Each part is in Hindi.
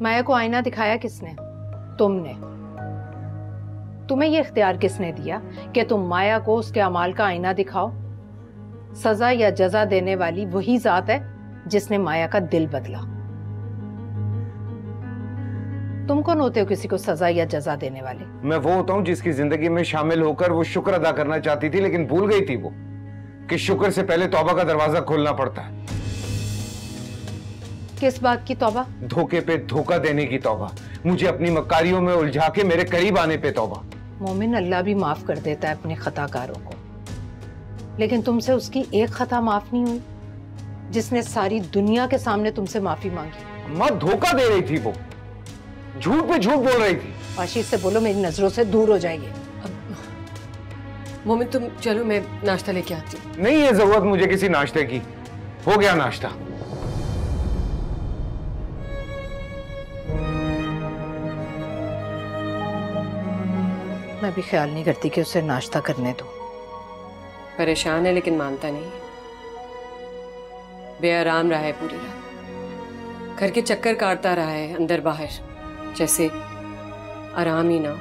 माया को आईना दिखाया किसने? तुमने। तुम्हें ये इख्तियार किसने दिया कि तुम माया को उसके अमाल का आईना दिखाओ? सजा या जजा देने वाली वही जात है जिसने माया का दिल बदला। तुम कौन होते हो किसी को सजा या जजा देने वाले? मैं वो होता हूं जिसकी जिंदगी में शामिल होकर वो शुक्र अदा करना चाहती थी, लेकिन भूल गई थी वो कि शुक्र से पहले तौबा का दरवाजा खोलना पड़ता है। किस बात की तौबा? धोखे पे धोखा देने की तौबा, मुझे अपनी मक्कारियों में उलझा के मेरे करीब आने पे तौबा। मोमिन, अल्लाह भी माफ कर देता है अपने खताकारों को, लेकिन तुमसे उसकी एक खता माफ नहीं हुई जिसने सारी दुनिया के सामने तुमसे माफी मांगी। अम्मा धोखा दे रही थी वो, झूठ पे झूठ बोल रही थी। आशीष से बोलो मेरी नजरों से दूर हो जाइए। मोमिन तुम चलो, मैं नाश्ता लेके आती हूँ। नहीं है जरूरत मुझे किसी नाश्ते की, हो गया नाश्ता। मैं भी ख्याल नहीं करती कि उसे नाश्ता करने दो। परेशान है लेकिन मानता नहीं, बेआराम रहा है पूरी रात, घर के चक्कर काटता रहा है अंदर बाहर, जैसे आराम ही ना हो।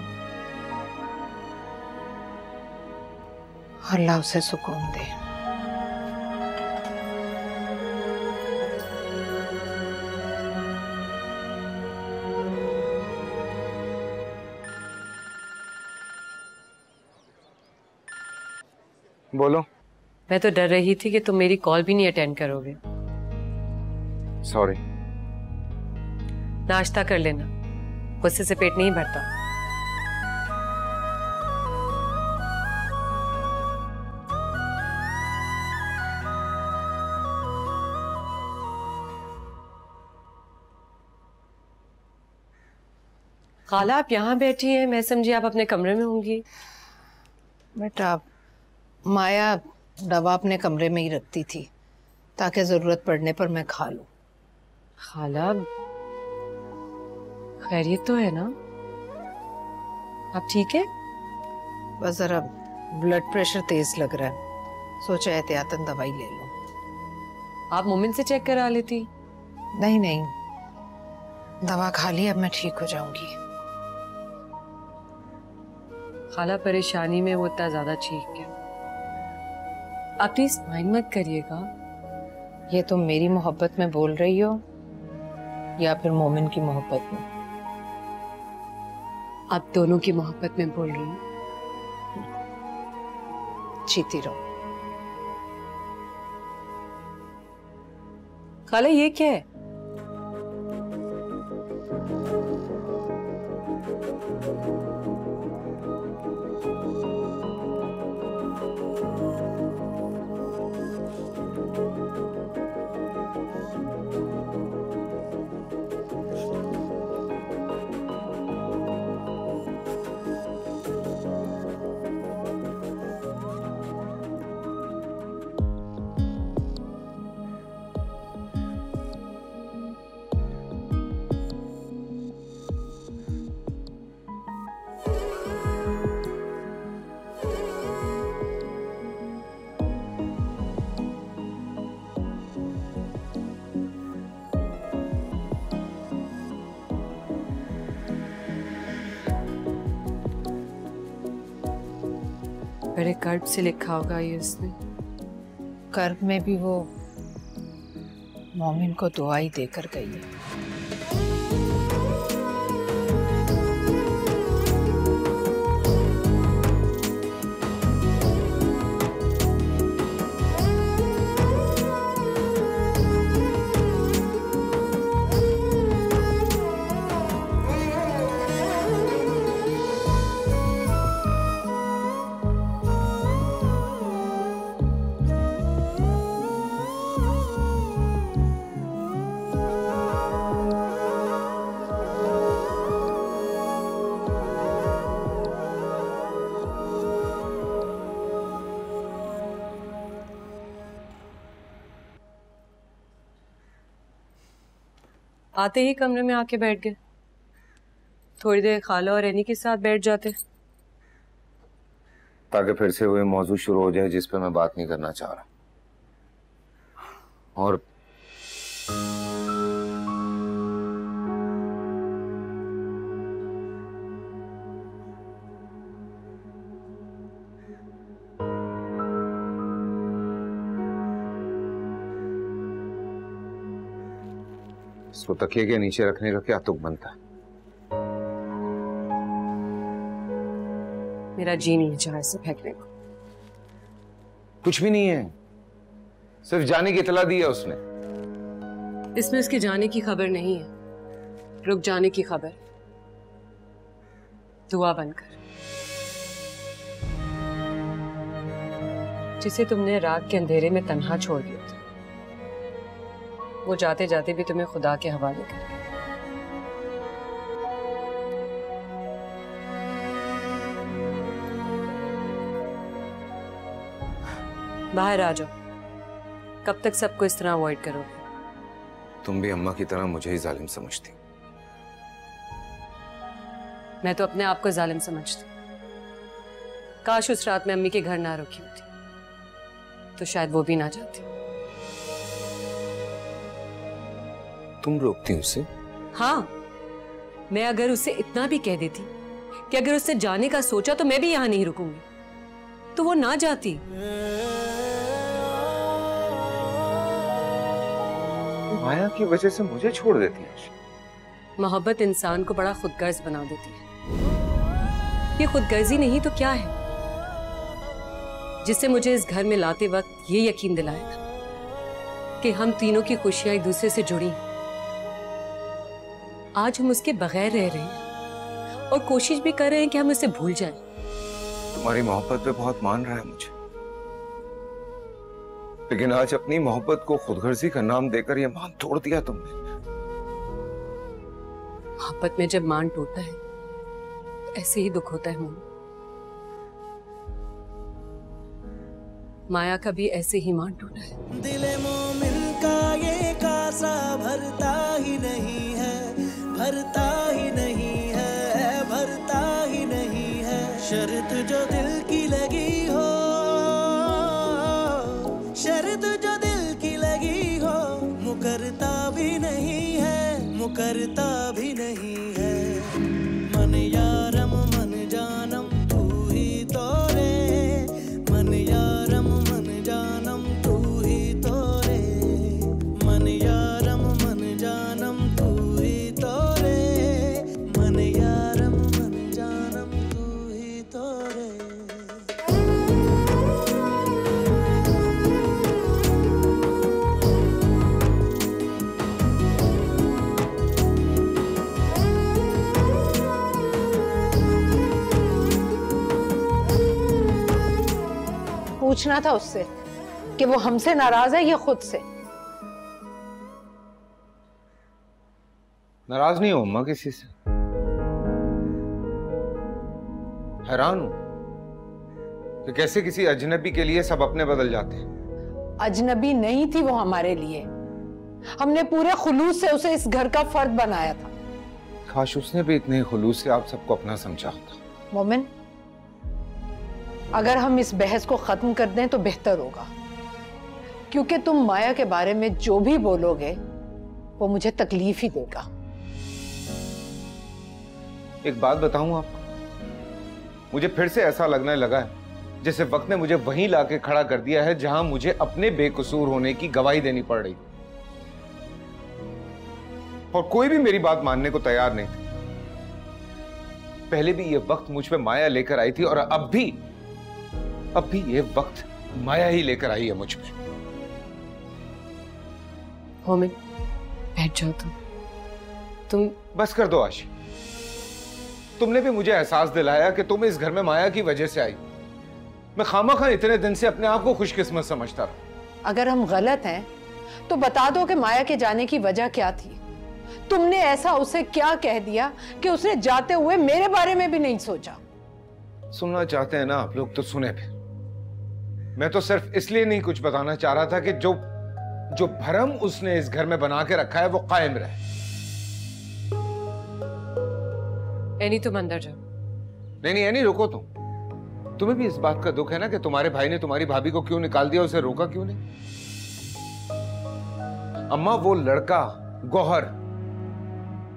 अल्लाह उसे सुकून दे। बोलो। मैं तो डर रही थी कि तुम मेरी कॉल भी नहीं अटेंड करोगे। सॉरी। नाश्ता कर लेना, गुस्से से पेट नहीं भरता। खाला आप यहाँ बैठी हैं, मैं समझी आप अपने कमरे में होंगी। बेटा माया दवा अपने कमरे में ही रखती थी ताकि जरूरत पड़ने पर मैं खा लूं। खाला खैरियत तो है ना? आप ठीक है? बस जरा ब्लड प्रेशर तेज लग रहा है, सोचा एहतियातन दवाई ले लूं। आप मोमिन से चेक करा लेती। नहीं नहीं, दवा खा ली, अब मैं ठीक हो जाऊंगी। खाला परेशानी में वो इतना ज्यादा ठीक है, आप प्लीज माइंड मत करिएगा। ये तुम मेरी मोहब्बत में बोल रही हो या फिर मोमिन की मोहब्बत में? आप दोनों की मोहब्बत में बोल रही हूँ। जीती रहो। खाला ये क्या है? बड़े कर्ब से लिखा होगा ये उसने। कर्ब में भी वो मोमिन को दुआ ही देकर गई है। आते ही कमरे में आके बैठ गए। थोड़ी देर खाला और रैनी के साथ बैठ जाते ताकि फिर से वही मौजू शुरू हो जाए जिस पे मैं बात नहीं करना चाह रहा। और इसको तकिए के नीचे रखने का क्या तुक बनता है? मेरा जी नहीं चाहा इसे फेंकने को। कुछ भी नहीं है, सिर्फ जाने की इतला दी है उसने। इसमें उसके जाने की खबर नहीं है, रुक जाने की खबर। दुआ बनकर। जिसे तुमने रात के अंधेरे में तन्हा छोड़ दिया था, वो जाते जाते भी तुम्हें खुदा के हवाले कर गया। बाहर आ जाओ। कब तक सबको इस तरह अवॉइड करोगे? तुम भी अम्मा की तरह मुझे ही जालिम समझती। मैं तो अपने आप को जालिम समझती। काश उस रात में अम्मी के घर ना रुकी होती, तो शायद वो भी ना जाती। तुम रोकती उसे? हाँ, मैं अगर उसे इतना भी कह देती कि अगर उसने जाने का सोचा तो मैं भी यहां नहीं रुकूंगी, तो वो ना जाती। माया की वजह से मुझे छोड़ देती है। मोहब्बत इंसान को बड़ा खुदगर्ज बना देती है। ये खुदगर्जी नहीं तो क्या है, जिससे मुझे इस घर में लाते वक्त ये यकीन दिलाया था कि हम तीनों की खुशियां एक दूसरे से जुड़ी हैं। आज हम उसके बगैर रह रहे हैं और कोशिश भी कर रहे हैं कि हम उसे भूल जाएं। तुम्हारी मोहब्बत पे बहुत मान रहा है मुझे, लेकिन आज अपनी मोहब्बत को खुदगर्जी का नाम देकर यह मान तोड़ दिया तुमने। मोहब्बत में जब मान टूटता है तो ऐसे ही दुख होता है। माया का भी ऐसे ही मान टूटा है। दिले मोमिन का ये कासा भरता ही नहीं है, भरता ही नहीं है, भरता ही नहीं है। शर्त जो दिल की लगी हो, शर्त जो दिल की लगी हो, मुकरता भी नहीं है, मुकरता भी नहीं है। मन यारम मन जानम तू ही तो रे, मन यारम मन जानम तू ही तो रे, मन यारम मन जानम तू ही तो रे, मन यारम मन जानम तू ही तो रे। पूछना था उससे कि वो हमसे नाराज है या खुद से। नाराज नहीं हूं अम्मा किसी से, हैरान हूं कि कैसे किसी अजनबी के लिए सब अपने बदल जाते हैं। अजनबी नहीं थी वो हमारे लिए, हमने पूरे खुलूस से उसे इस घर का फर्द बनाया था। काश उसने भी इतने खुलूस से आप सबको अपना समझा होता। मोमिन, अगर हम इस बहस को खत्म कर दें तो बेहतर होगा, क्योंकि तुम माया के बारे में जो भी बोलोगे वो मुझे तकलीफ ही देगा। एक बात बताऊं आपको, मुझे फिर से ऐसा लगने लगा है जैसे वक्त ने मुझे वहीं लाके खड़ा कर दिया है जहां मुझे अपने बेकसूर होने की गवाही देनी पड़ रही, और कोई भी मेरी बात मानने को तैयार नहीं था। पहले भी ये वक्त मुझ पे माया लेकर आई थी और अब भी ये वक्त माया ही लेकर आई है मुझ पे। मोमिन, बैठ जाओ तुम बस कर दो आशी, तुमने भी मुझे एहसास दिलाया कि तुम इस घर में माया की वजह से आई। मैं खामखा इतने दिन से अपने आप को खुशकिस्मत समझता रहा। अगर हम गलत हैं तो बता दो कि माया के जाने की वजह क्या थी। तुमने ऐसा उसे क्या कह दिया कि उसने जाते हुए मेरे बारे में भी नहीं सोचा। सुनना चाहते हैं ना आप लोग तो सुने फिर। मैं तो सिर्फ इसलिए नहीं कुछ बताना चाह रहा था कि जो भरम उसने इस घर में बना के रखा है वो कायम रहे। एनी, तुम अंदर जाओ। नहीं एनी, रुको तुम्हें भी इस बात का दुख है ना कि तुम्हारे भाई ने तुम्हारी भाभी को क्यों निकाल दिया, उसे रोका क्यों नहीं? अम्मा, वो लड़का गौहर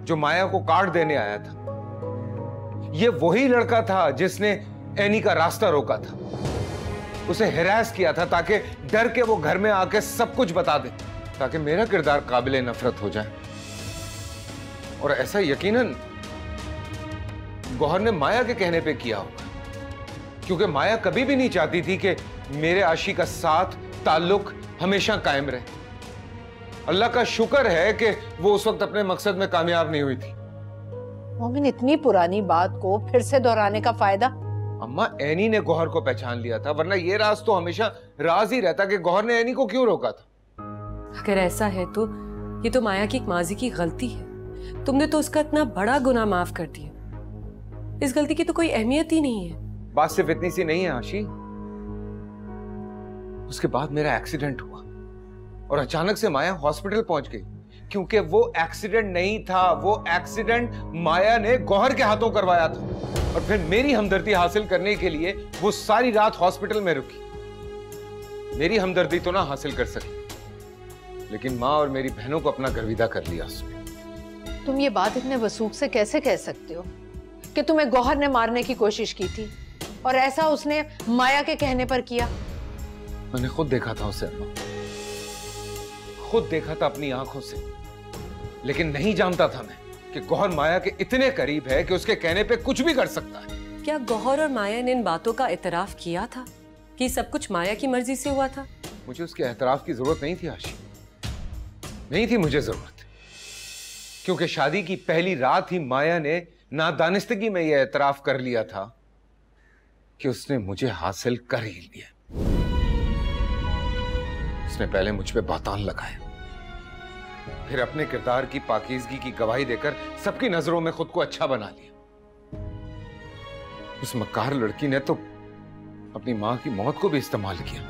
जो माया को काट देने आया था, ये वही लड़का था जिसने एनी का रास्ता रोका था, उसे हिरास किया था ताकि डर के वो घर में आके सब कुछ बता दे, ताकि मेरा किरदार काबिले नफरत हो जाए। और ऐसा यकीनन गौहर ने माया के कहने पे किया होगा, क्योंकि माया कभी भी नहीं चाहती थी कि मेरे आशी का साथ ताल्लुक हमेशा कायम रहे। अल्लाह का शुक्र है कि वो उस वक्त अपने मकसद में कामयाब नहीं हुई थी। मोमिन, इतनी पुरानी बात को फिर से दोहराने का फायदा? अम्मा, एनी ने गौहर को पहचान लिया था, वरना ये राज तो हमेशा राज ही रहता कि गौहर ने एनी को क्यों रोका था। अगर ऐसा है तो ये तो माया की एक माजी की गलती है। तुमने तो उसका इतना बड़ा गुनाह माफ कर दिया, इस गलती की तो कोई अहमियत ही नहीं है। बात सिर्फ इतनी सी नहीं है आशी। उसके बाद मेरा एक्सीडेंट हुआ और अचानक से माया हॉस्पिटल पहुंच गई, क्योंकि वो एक्सीडेंट नहीं था, वो एक्सीडेंट माया ने गौहर के हाथों करवाया था। और फिर मेरी हमदर्दी हासिल करने के लिए वो सारी रात हॉस्पिटल में रुकी। मेरी हमदर्दी तो ना हासिल कर सकी, लेकिन माँ और मेरी बहनों को अपना गर्विदा कर लिया उसने। तुम ये बात इतने वसूख से कैसे कह सकते हो कि तुम्हें गौहर ने मारने की कोशिश की थी और ऐसा उसने माया के कहने पर किया? मैंने खुद देखा था उसे अम्मा, खुद देखा था अपनी आंखों से, लेकिन नहीं जानता था मैं कि गौहर माया के इतने करीब है कि उसके कहने पे कुछ भी कर सकता है। क्या गौहर और माया ने इन बातों का इतराफ किया था कि सब कुछ माया की मर्जी से हुआ था? मुझे उसके एतराफ की जरूरत नहीं थी आशी, नहीं थी मुझे जरूरत, क्योंकि शादी की पहली रात ही माया ने नादानिस्तगी में यह एतराफ कर लिया था कि उसने मुझे हासिल कर ही लिया। उसने पहले मुझ पे बातान लगाया, फिर अपने किरदार की पाकीज़गी की गवाही देकर सबकी नजरों में खुद को अच्छा बना लिया। उस मक्कार लड़की ने तो अपनी मां की मौत को भी इस्तेमाल किया,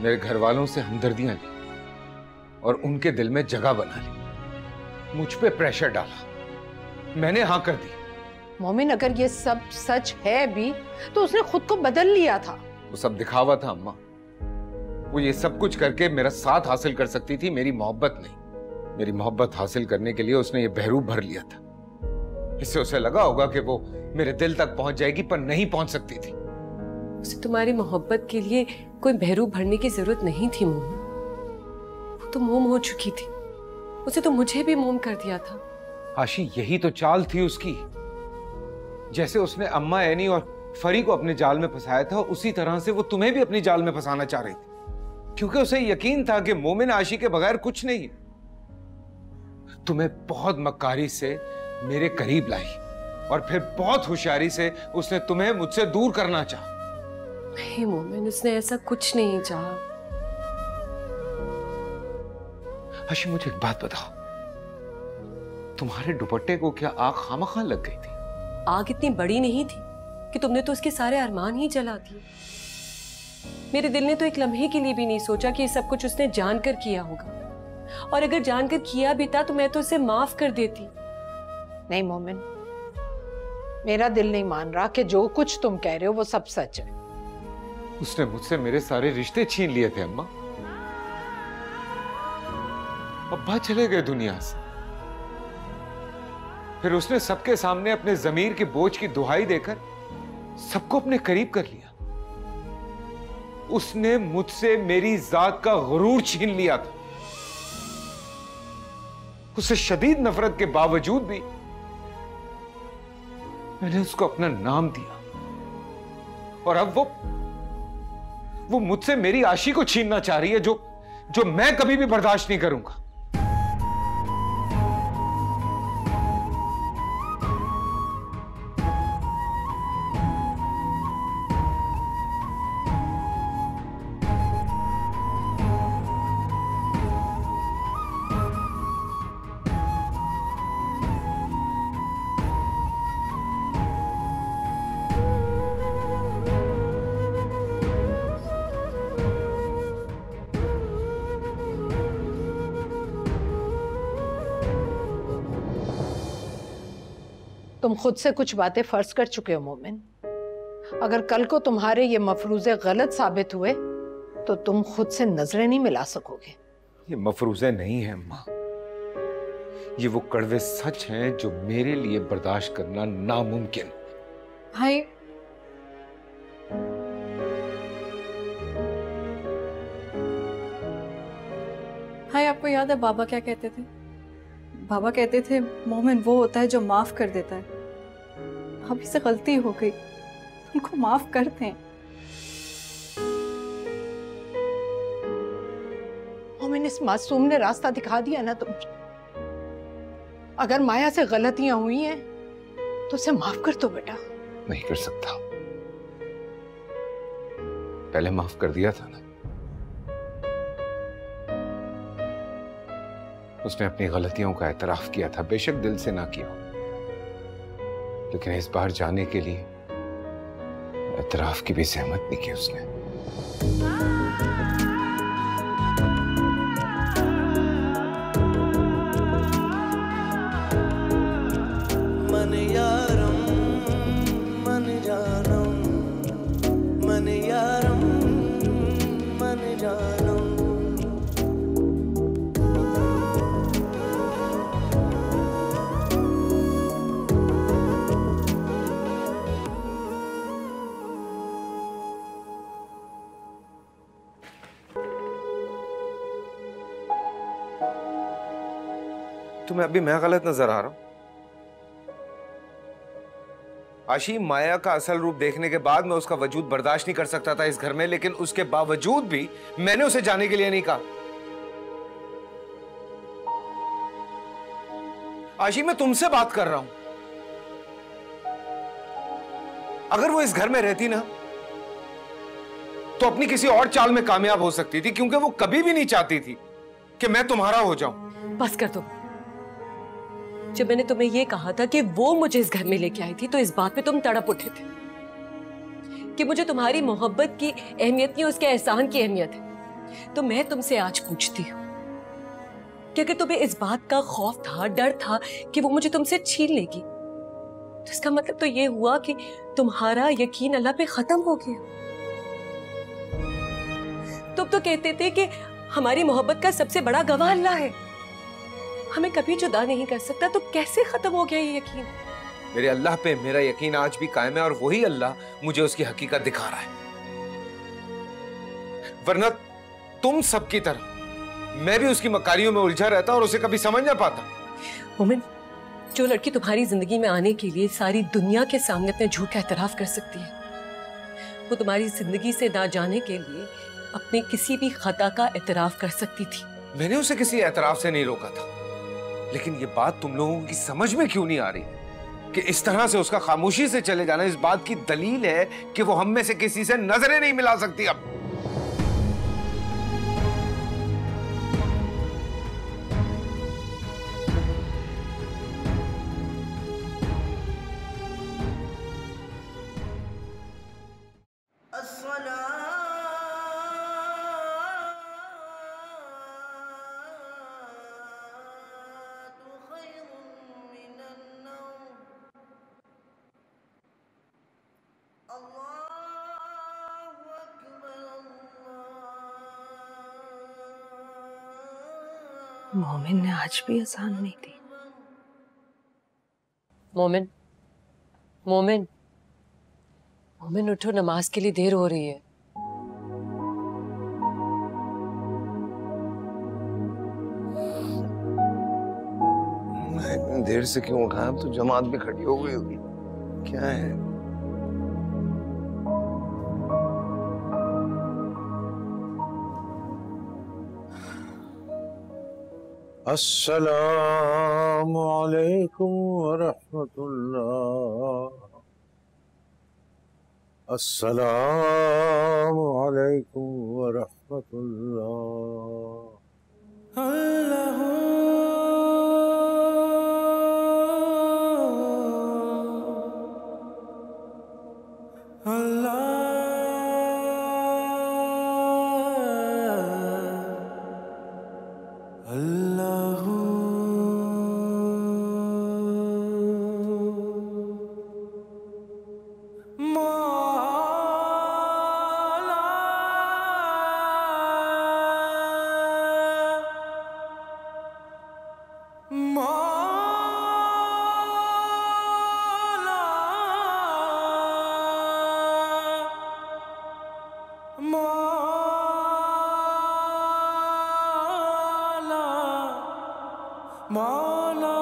मेरे घर वालों से हमदर्दियां ली और उनके दिल में जगह बना ली, मुझ पे प्रेशर डाला, मैंने हां कर दी। मोमिन, अगर ये सब सच है भी तो उसने खुद को बदल लिया था। वो सब दिखावा था अम्मा, वो ये सब कुछ करके मेरा साथ हासिल कर सकती थी, मेरी मोहब्बत नहीं। मेरी मोहब्बत हासिल करने के लिए उसने ये बहरूप भर लिया था। इससे उसे लगा होगा कि वो मेरे दिल तक पहुंच जाएगी, पर नहीं पहुंच सकती थी। उसे तुम्हारी मोहब्बत के लिए कोई बहरूप भरने की जरूरत नहीं थी मोम, वो तो मोम हो चुकी थी। उसे तो मुझे भी मोम कर दिया था। आशी, यही तो चाल थी उसकी। जैसे उसने अम्मा एनी और फरी को अपने जाल में फंसाया था, उसी तरह से वो तुम्हें भी अपनी जाल में फंसाना चाह रही थी, क्योंकि उसे यकीन था कि मोमिन आशी के बगैर कुछ नहीं। तुम्हें बहुत मक्कारी से मेरे करीब लाई और फिर बहुत होशियारी से उसने तुम्हें मुझसे दूर करना चाहा। नहीं मोमिन, उसने ऐसा कुछ नहीं चाहा। आशी, मुझे एक बात बताओ, तुम्हारे दुपट्टे को क्या आग खामखा लग गई थी? आग इतनी बड़ी नहीं थी कि तुमने तो उसके सारे अरमान ही जला दिए। मेरे दिल ने तो एक लम्हे के लिए भी नहीं सोचा कि ये सब कुछ उसने जानकर किया होगा, और अगर जानकर किया भी था तो मैं तो उसे माफ कर देती। नहीं मोमिन, मेरा दिल नहीं मान रहा कि जो कुछ तुम कह रहे हो वो सब सच है। उसने मुझसे मेरे सारे रिश्ते छीन लिए थे अम्मा। अब्बा चले गए दुनिया से, फिर उसने सबके सामने अपने जमीर के बोझ की दुहाई देकर सबको अपने करीब कर लिया। उसने मुझसे मेरी जात का गुरूर छीन लिया था। उसे शदीद नफरत के बावजूद भी मैंने उसको अपना नाम दिया, और अब वो मुझसे मेरी आशी को छीनना चाह रही है, जो मैं कभी भी बर्दाश्त नहीं करूंगा। तुम खुद से कुछ बातें फर्ज कर चुके हो मोमिन। अगर कल को तुम्हारे ये मफरूजे गलत साबित हुए तो तुम खुद से नजरें नहीं मिला सकोगे। ये मफरूजे नहीं है अम्मा, ये वो कड़वे सच हैं जो मेरे लिए बर्दाश्त करना नामुमकिन। भाई, भाई आपको याद है बाबा क्या कहते थे? बाबा कहते थे मोमिन वो होता है जो माफ कर देता है। अभी से गलती हो गई, उनको माफ कर दें। मोमिन, इस मासूम ने रास्ता दिखा दिया ना तुम। अगर माया से गलतियां हुई हैं तो उसे माफ कर दो बेटा। नहीं कर सकता, पहले माफ कर दिया था ना। उसने अपनी गलतियों का एतराफ किया था, बेशक दिल से ना किया, लेकिन इस बार जाने के लिए एतराफ की भी सहमत नहीं की उसने। मन यारम मन जानम, मन यारम मन जानम। तुम्हें अभी मैं गलत नजर आ रहा हूं? आशी, माया का असल रूप देखने के बाद मैं उसका वजूद बर्दाश्त नहीं कर सकता था इस घर में, लेकिन उसके बावजूद भी मैंने उसे जाने के लिए नहीं कहा। आशी, मैं तुमसे बात कर रहा हूं। अगर वो इस घर में रहती ना तो अपनी किसी और चाल में कामयाब हो सकती थी, क्योंकि वो कभी भी नहीं चाहती थी कि मैं तुम्हारा हो जाऊं। बस कर दो। जब मैंने तुम्हें यह कहा था कि वो मुझे इस घर में लेके आई थी तो इस बात पे तुम तड़प उठे थे कि मुझे तुम्हारी मोहब्बत की अहमियत नहीं, उसके एहसान की अहमियत है। तो मैं तुमसे आज पूछती हूँ कि अगर तुम्हें इस बात का खौफ था, डर था कि वो मुझे तुमसे छीन लेगी, तो इसका मतलब तो ये हुआ कि तुम्हारा यकीन अल्लाह पे खत्म हो गया। तुम तो कहते थे कि हमारी मोहब्बत का सबसे बड़ा गवाह अल्लाह है, हमें कभी जुदा नहीं कर सकता, तो कैसे खत्म हो गया ये यकीन? मेरे अल्लाह पे मेरा यकीन आज भी कायम है और वही अल्लाह मुझे उसकी हकीकत दिखा रहा है। वरना तुम सबकी तरह मैं भी उसकी मकारियों में उलझा रहता और उसे कभी समझ ना पाता। मोमिन, जो लड़की तुम्हारी जिंदगी में आने के लिए सारी दुनिया के सामने अपने झूठ का एतराफ कर सकती है, वो तुम्हारी जिंदगी से ना जाने के लिए अपने किसी भी खता का एतराफ कर सकती थी। मैंने उसे किसी एतराफ से नहीं रोका था, लेकिन ये बात तुम लोगों की समझ में क्यों नहीं आ रही कि इस तरह से उसका खामोशी से चले जाना इस बात की दलील है कि वो हम में से किसी से नजरें नहीं मिला सकती अब। मोमिन ने आज भी अजान नहीं दी। मोमिन, मोमिन, मोमिन उठो, नमाज के लिए देर हो रही है। मैं इतनी देर से क्यों उठा? अब तो जमात भी खड़ी हो गई होगी। क्या है? अस्सलामु अलैकुम वरहमतुल्लाह। अस्सलामु अलैकुम वरहमतुल्लाह। अल्लाह मौला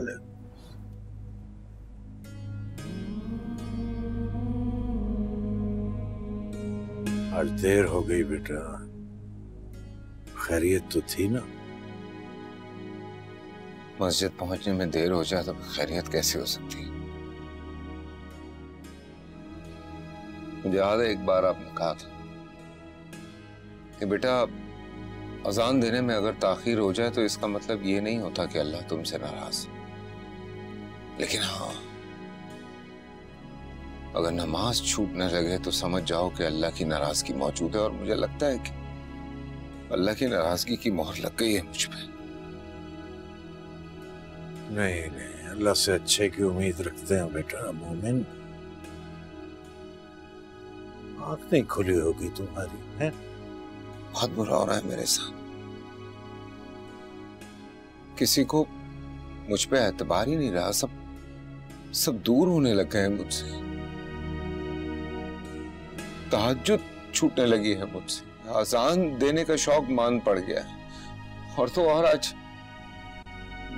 अलैकुम। आज देर हो गई बेटा, खैरियत तो थी ना? मस्जिद पहुंचने में देर हो जाए तो खैरियत कैसे हो सकती है? मुझे याद है एक बार आपने कहा था कि बेटा अजान देने में अगर ताखीर हो जाए तो इसका मतलब ये नहीं होता कि अल्लाह तुमसे नाराज है। लेकिन हाँ, अगर नमाज छूटने लगे तो समझ जाओ कि अल्लाह की नाराजगी मौजूद है, और मुझे लगता है कि अल्लाह की नाराजगी की मोहर लग गई है मुझ पे। नहीं नहीं, अल्लाह से अच्छे की उम्मीद रखते हैं बेटा मोमिन। आंख नहीं खुली होगी तुम्हारी, है? बहुत बुरा हो रहा है मेरे साथ। किसी को मुझ पे एतबार ही नहीं रहा, सब दूर होने लग गए हैं मुझसे। तहज्जुद छूटने लगी है मुझसे, अजान देने का शौक मान पड़ गया है, और तो और आज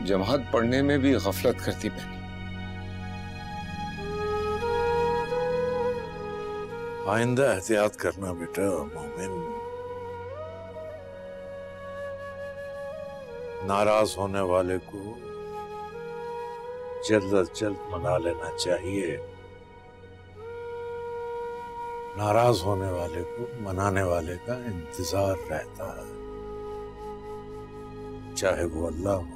जमात पढ़ने में भी गफलत करती मैंने। आइंदा एहतियात करना बेटा मोमिन। नाराज होने वाले को जल्द अज जल्द मना लेना चाहिए। नाराज होने वाले को मनाने वाले का इंतजार रहता है, चाहे वो अल्लाह हो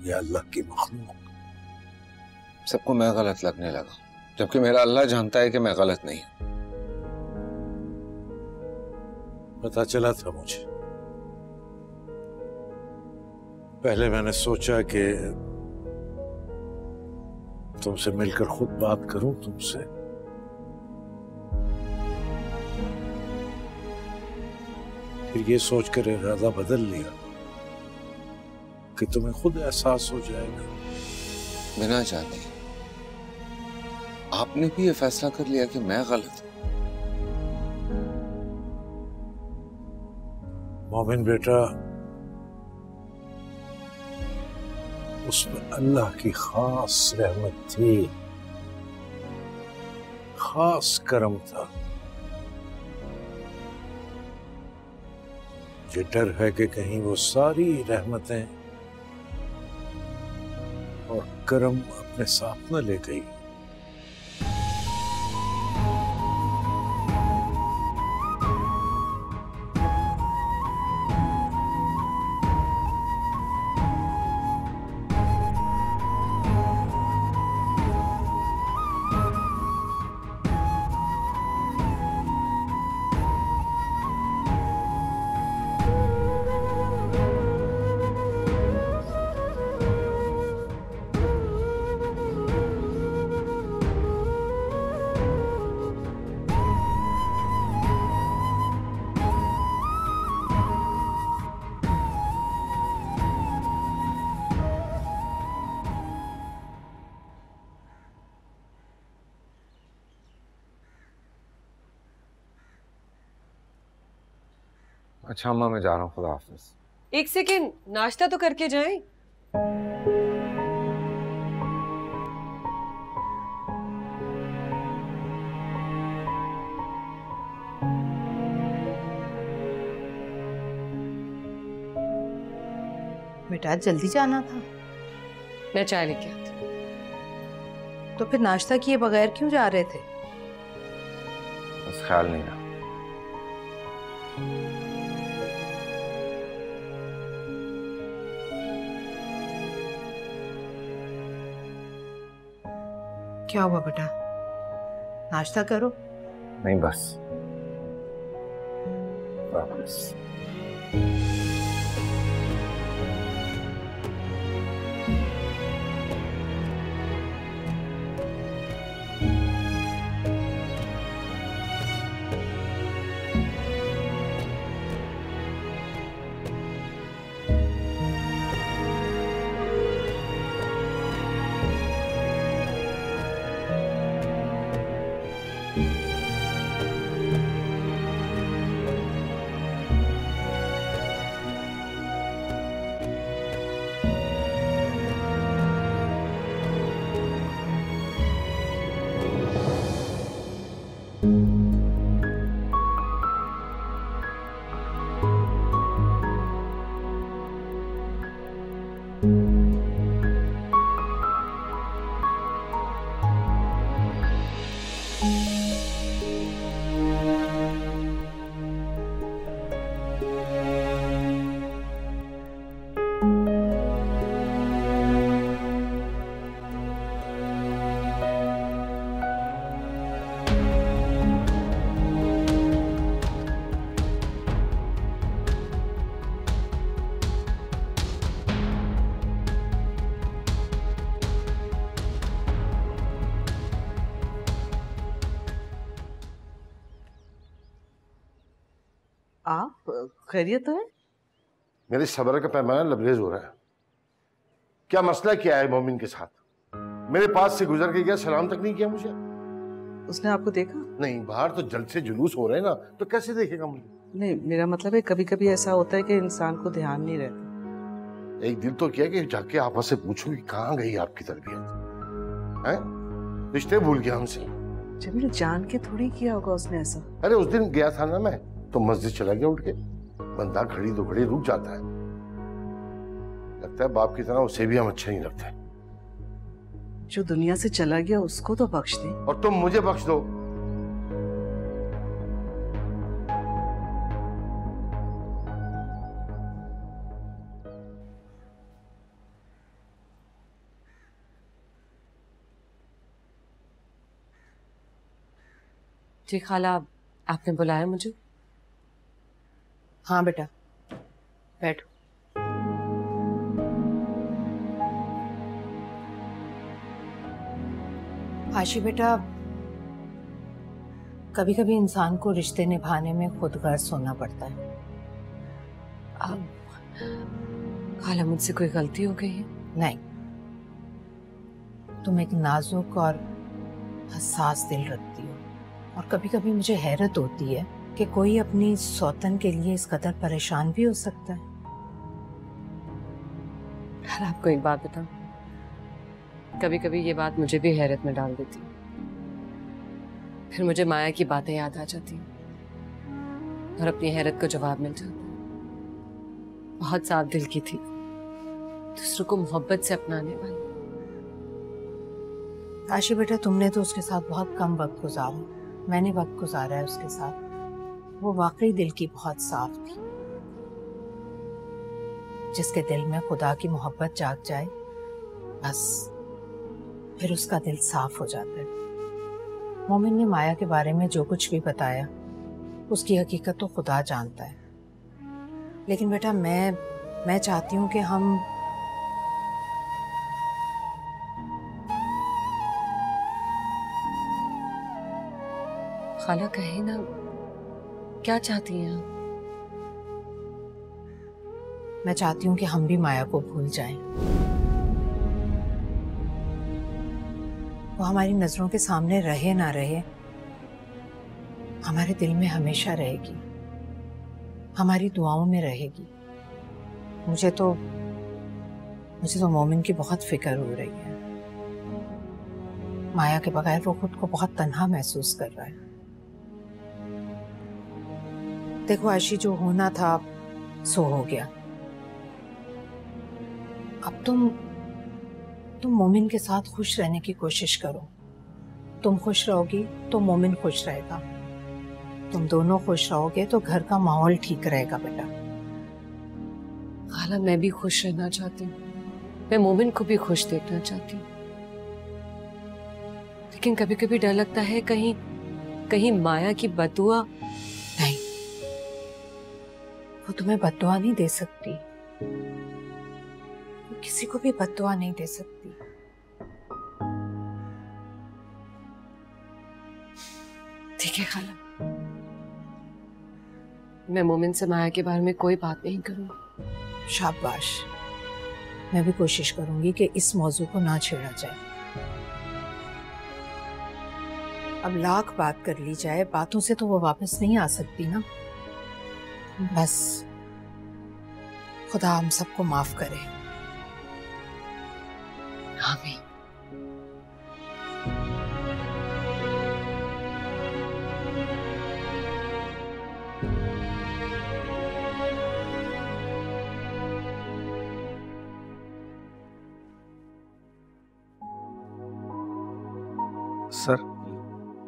या अल्लाह की मखलूक। सबको मैं गलत लगने लगा, जबकि मेरा अल्लाह जानता है कि मैं गलत नहीं हूं। पता चला था मुझे। पहले मैंने सोचा कि तुमसे मिलकर खुद बात करूं तुमसे, फिर ये सोचकर इरादा बदल लिया कि तुम्हें खुद एहसास हो जाएगा। बिना जाने आपने भी ये फैसला कर लिया कि मैं गलत हूं? मोमिन बेटा, उसमें अल्लाह की खास रहमत थी, खास करम था। मुझे डर है कि कहीं वो सारी रहमतें और करम अपने साथ न ले गई। अच्छा अम्मा, मैं जा रहा हूँ, खुदा हाफिज। एक सेकेंड, नाश्ता तो करके जाएं। बेटा जल्दी जाना था। मैं चाय लेके आती। तो फिर नाश्ता किए बगैर क्यों जा रहे थे? बस ख्याल नहीं रहा। क्या हुआ बेटा, नाश्ता करो। नहीं बस वापस। आप खैरियत है? मेरे सब्र का पैमाना लबरेज हो रहा है। क्या मसला क्या है मोमिन के साथ? मेरे पास से गुजर के गया, सलाम तक नहीं किया मुझे। उसने आपको देखा? नहीं, बाहर तो जल्द से जुलूस हो रहे हैं ना, तो कैसे देखेगा मुझे? नहीं, मेरा मतलब है कभी कभी ऐसा होता है कि इंसान को ध्यान नहीं रहता। एक दिल तो किया कि जाके आपस से पूछूं कि कहाँ गई आपकी तरबियत है? रिश्ते भूल गया हमसे। जमील जान के थोड़ी किया होगा उसने ऐसा। अरे उस दिन गया था ना मैं, तो मस्जिद चला गया उठ के। बंदा घड़ी दो घड़ी रुक जाता है। लगता है बाप की तरह उसे भी हम अच्छे नहीं लगते। जो दुनिया से चला गया उसको तो बख्श दे। और तुम मुझे बख्श दो। जी खाला, आपने बुलाया मुझे? हाँ बेटा, बैठो। आशी बेटा, कभी कभी इंसान को रिश्ते निभाने में खुद गर्ज होना पड़ता है। अब खाला, मुझसे कोई गलती हो गई है? नहीं, तुम एक नाजुक और हसास दिल रखती हो, और कभी कभी मुझे हैरत होती है कि कोई अपनी सौतन के लिए इस कदर परेशान भी हो सकता है। यार, आपको एक बात बताऊं, कभी कभी ये बात मुझे भी हैरत में डाल देती, फिर मुझे माया की बातें याद आ जाती और अपनी हैरत को जवाब मिल जाता। बहुत साफ दिल की थी, दूसरों को मोहब्बत से अपनाने वाली। आशी बेटा, तुमने तो उसके साथ बहुत कम वक्त गुजारा, मैंने वक्त गुजारा है उसके साथ। वो वाकई दिल की बहुत साफ थी। जिसके दिल में खुदा की मोहब्बत जाग जाए, बस फिर उसका दिल साफ हो जाता है। मोमिन ने माया के बारे में जो कुछ भी बताया, उसकी हकीकत तो खुदा जानता है। लेकिन बेटा, मैं चाहती हूँ कि हम खाला कहे ना, क्या चाहती हैं आप? मैं चाहती हूँ कि हम भी माया को भूल जाएं। वो हमारी नजरों के सामने रहे ना रहे, हमारे दिल में हमेशा रहेगी, हमारी दुआओं में रहेगी। मुझे तो मोमिन की बहुत फिक्र हो रही है। माया के बगैर वो खुद को बहुत तन्हा महसूस कर रहा है। देखो आशी, जो होना था सो हो गया। अब तुम मोमिन के साथ खुश रहने की कोशिश करो। तुम खुश रहोगी तो मोमिन खुश रहेगा। तुम दोनों खुश रहोगे तो घर का माहौल ठीक रहेगा बेटा। खाला, मैं भी खुश रहना चाहती हूँ, मैं मोमिन को भी खुश देखना चाहती हूँ, लेकिन कभी कभी डर लगता है कहीं माया की बदुआ। नहीं, वो तुम्हें बद्दुआ नहीं दे सकती, वो किसी को भी बद्दुआ नहीं दे सकती। ठीक है खाला, मैं मोमिन से माया के बारे में कोई बात नहीं करूंगी। शाबाश, मैं भी कोशिश करूंगी कि इस मौजू को ना छेड़ा जाए। अब लाख बात कर ली जाए, बातों से तो वो वापस नहीं आ सकती ना। बस खुदा हम सबको माफ करे। आमीन।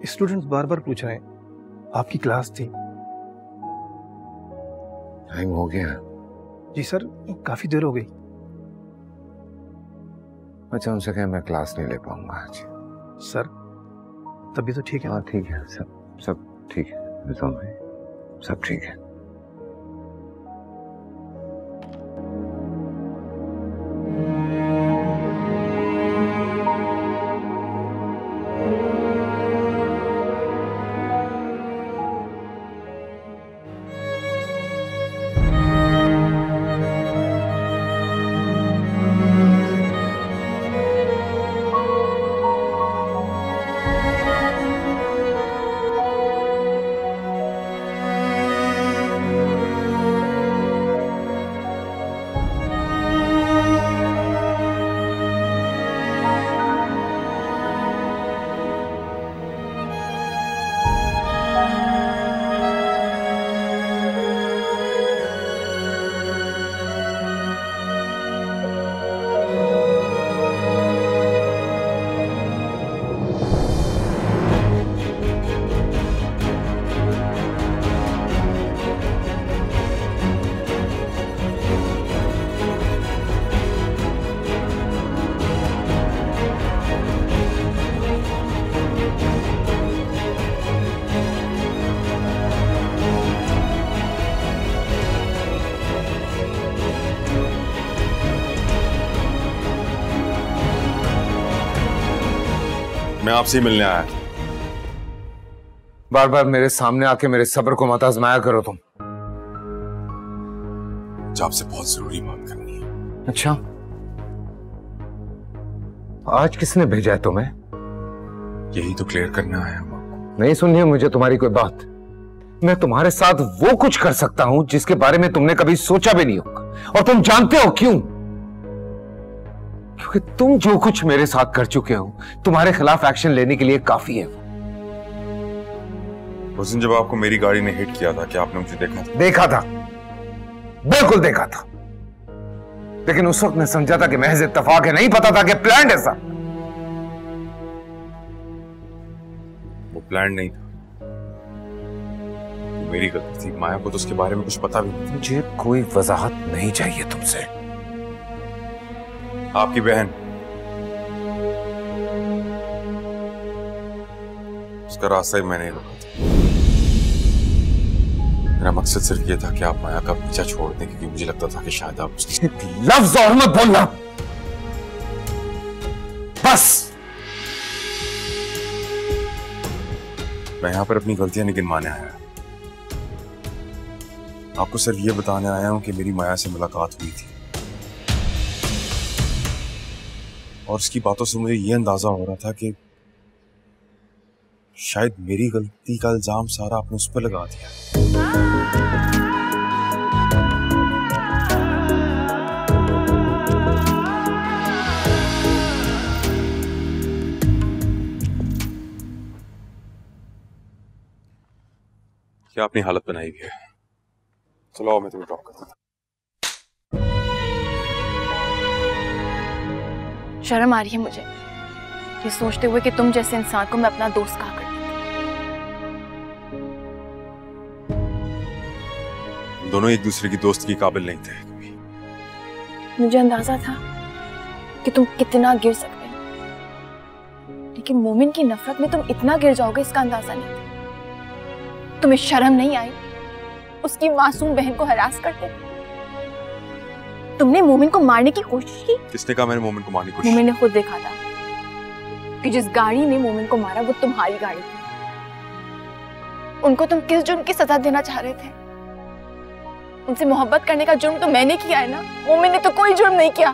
स्टूडेंट्स बार बार पूछ रहे हैं, आपकी क्लास थी। टाइम हो गया। जी सर, काफी देर हो गई। अच्छा, उनसे कहें मैं क्लास नहीं ले पाऊंगा आज। सर तभी तो ठीक है। हाँ ठीक है, सब ठीक है, सब ठीक है। मैं आपसे ही मिलने आया था। बार बार मेरे सामने आके मेरे सब्र को मत आजमाया करो तुम। मुझे आपसे बहुत जरूरी बात करनी है। अच्छा, आज किसने भेजा है तुम्हें? यही तो क्लियर करना आया हूं आपको। नहीं सुननी है मुझे तुम्हारी कोई बात। मैं तुम्हारे साथ वो कुछ कर सकता हूं जिसके बारे में तुमने कभी सोचा भी नहीं होगा, और तुम जानते हो क्यों? क्योंकि तुम जो कुछ मेरे साथ कर चुके हो, तुम्हारे खिलाफ एक्शन लेने के लिए काफी है। उस दिन जब आपको मेरी गाड़ी ने हिट किया था, क्या आपने मुझे देखा था? देखा था, बिल्कुल देखा था, लेकिन उस वक्त मैं समझा था कि महज इत्तेफाक है, नहीं पता था कि प्लान ऐसा। वो प्लान नहीं था, वो मेरी गलती थी। माया को तो उसके बारे में कुछ पता भी नहीं। मुझे कोई वजाहत नहीं चाहिए तुमसे। आपकी बहन, उसका रास्ता ही मैंने रोका था। मेरा मकसद सिर्फ ये था कि आप माया का पीछा छोड़ दें, क्योंकि मुझे लगता था कि शायद आप उसकी लफ्ज और मत बोलना, बस। मैं यहां पर अपनी गलतियां नहीं गिनवाने आया। आपको सिर्फ ये बताने आया हूं कि मेरी माया से मुलाकात हुई थी, और उसकी बातों से मुझे ये अंदाजा हो रहा था कि शायद मेरी गलती का इल्जाम सारा आपने उस पर लगा दिया। क्या अपनी हालत बनाई हुई है? चलो मैं तुम्हें ड्रॉप करता हूं। शर्म आ रही है मुझे ये सोचते हुए कि तुम जैसे इंसान को मैं अपना दोस्त कहा करती थी। दोनों एक दूसरे की दोस्त की काबिल नहीं थे कभी। मुझे अंदाजा था कि तुम कितना गिर सकते हो, लेकिन मोमिन की नफरत में तुम इतना गिर जाओगे इसका अंदाजा नहीं था। तुम्हें शर्म नहीं आई उसकी मासूम बहन को हरास करते? तुमने मोमिन को मारने की कोशिश की। किसने कहा मैंने मोमिन को मारने की कोशिश? मोमिन ने खुद देखा था कि जिस गाड़ी ने मोमिन को मारा वो तुम्हारी गाड़ी थी। उनको तुम किस जुर्म की सजा देना चाह रहे थे? उनसे मोहब्बत करने का जुर्म तो मैंने किया है ना, मोमिन ने तो कोई जुर्म नहीं किया।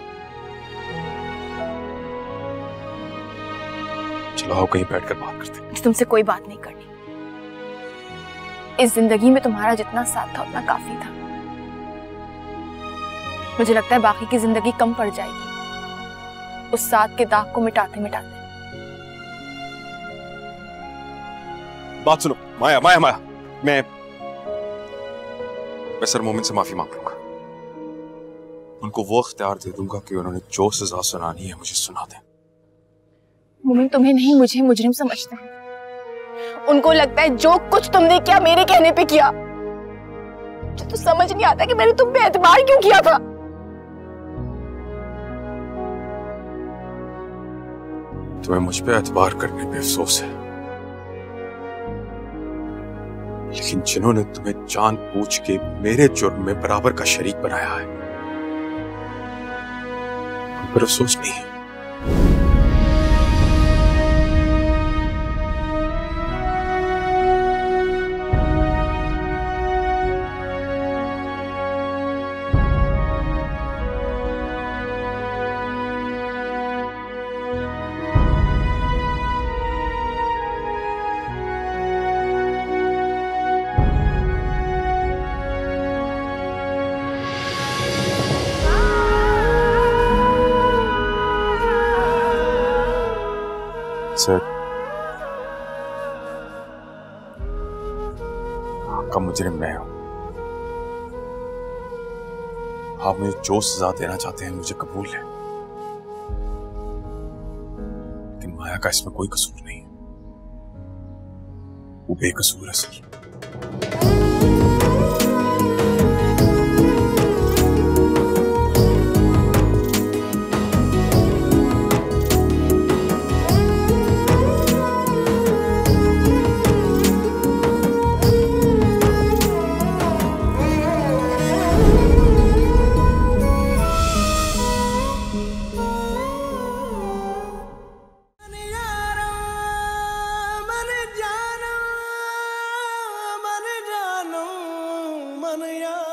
चलो आओ कहीं बैठकर बात करते हैं। तुमसे कोई बात नहीं करनी। इस जिंदगी में तुम्हारा जितना साथ था उतना काफी था। मुझे लगता है बाकी की जिंदगी कम पड़ जाएगी उस साथ के दाग को मिटाते मिटाते। बात सुनो माया, माया माया, मैं सर मोमिन से माफी मांग लूंगा। उनको वो इख्तियार दे दूंगा कि उन्होंने जो सजा सुनानी है मुझे सुना दें। मोमिन तुम्हें नहीं मुझे मुजरिम समझते हैं। उनको लगता है जो कुछ तुमने किया मेरे कहने पे किया। मुझे तो समझ नहीं आता कि मैंने तुम पे एतबार क्यों किया था। तुम्हें मुझ पे एतबार करने पे अफसोस है, लेकिन जिन्होंने तुम्हें जानबूझ के मेरे जुर्म में बराबर का शरीक बनाया है, उन पर अफसोस नहीं है। सर, आपका मुजरिम मैं हूं। आप मुझे जो सजा देना चाहते हैं मुझे कबूल है, लेकिन माया का इसमें कोई कसूर नहीं है। वो बेकसूर है सर। मन यार